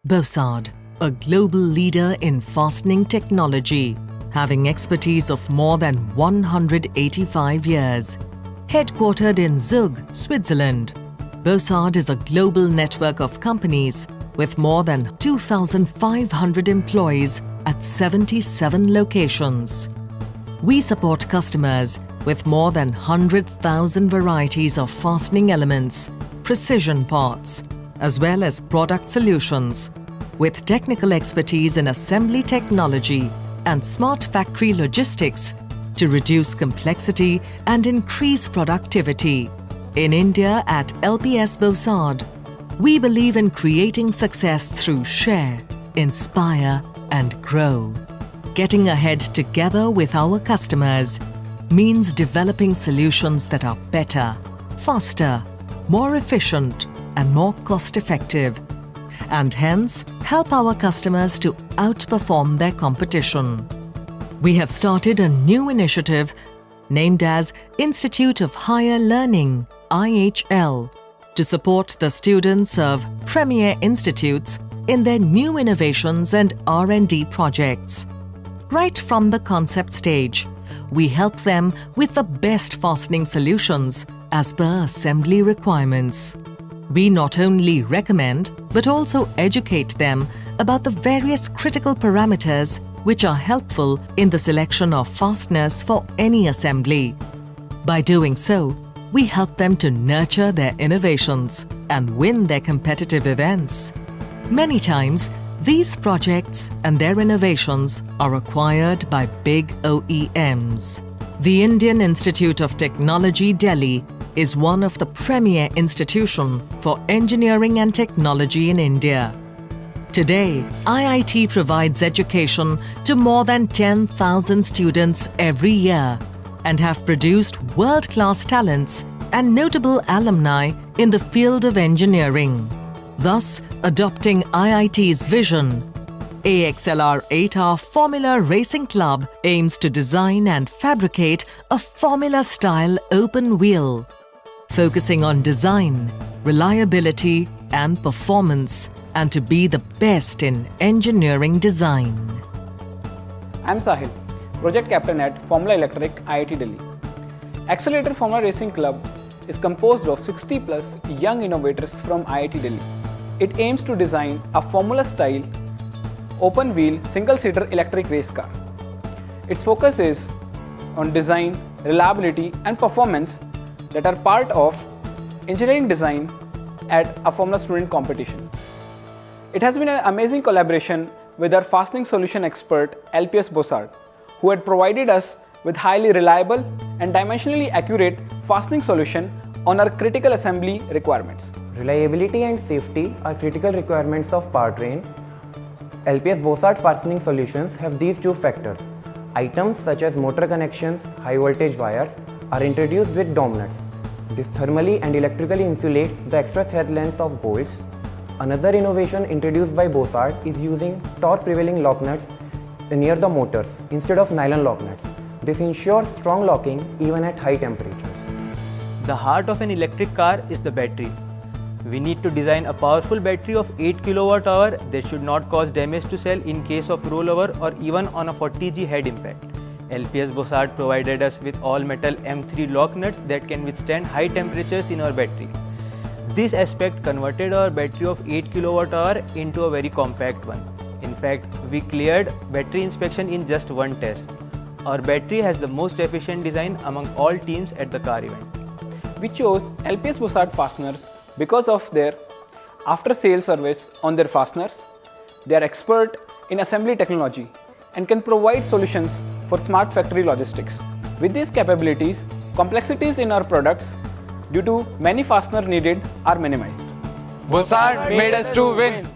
Bossard, a global leader in fastening technology, having expertise of more than 185 years. Headquartered in Zug, Switzerland, Bossard is a global network of companies with more than 2,500 employees at 77 locations. We support customers with more than 100,000 varieties of fastening elements, precision parts, as well as product solutions, with technical expertise in assembly technology and smart factory logistics to reduce complexity and increase productivity. In India at LPS Bossard, we believe in creating success through share, inspire and grow. Getting ahead together with our customers means developing solutions that are better, faster, more efficient and more cost-effective, and hence help our customers to outperform their competition. We have started a new initiative named as Institute of Higher Learning, IHL, to support the students of premier institutes in their new innovations and R&D projects. Right from the concept stage, we help them with the best fastening solutions as per assembly requirements. We not only recommend but also educate them about the various critical parameters which are helpful in the selection of fasteners for any assembly. By doing so, we help them to nurture their innovations and win their competitive events. Many times, these projects and their innovations are acquired by big OEMs. The Indian Institute of Technology, Delhi, is one of the premier institutions for engineering and technology in India. Today, IIT provides education to more than 10,000 students every year and have produced world-class talents and notable alumni in the field of engineering. Thus, adopting IIT's vision, AXLR 8R Formula Racing Club aims to design and fabricate a Formula-style open wheel, focusing on design, reliability and performance, and to be the best in engineering design. I am Sahil, Project Captain at Formula Electric, IIT Delhi. Accelerator Formula Racing Club is composed of 60 plus young innovators from IIT Delhi. It aims to design a Formula-style, open-wheel, single-seater electric race car. Its focus is on design, reliability and performance that are part of engineering design at a Formula student competition. It has been an amazing collaboration with our fastening solution expert LPS Bossard, who had provided us with highly reliable and dimensionally accurate fastening solution on our critical assembly requirements. Reliability and safety are critical requirements of powertrain. LPS Bossard fastening solutions have these two factors. Items such as motor connections, high voltage wires are introduced with dome nuts. This thermally and electrically insulates the extra thread length of bolts. Another innovation introduced by Bossard is using torque prevailing lock nuts near the motors instead of nylon lock nuts. This ensures strong locking even at high temperatures. The heart of an electric car is the battery. We need to design a powerful battery of 8 kWh that should not cause damage to cell in case of rollover or even on a 40G head impact. LPS Bossard provided us with all metal M3 lock nuts that can withstand high temperatures in our battery. This aspect converted our battery of 8 kWh into a very compact one. In fact, we cleared battery inspection in just one test. Our battery has the most efficient design among all teams at the car event. We chose LPS Bossard fasteners because of their after-sales service on their fasteners. They are expert in assembly technology and can provide solutions for smart factory logistics. With these capabilities, complexities in our products due to many fasteners needed are minimized. Bossard made us to win.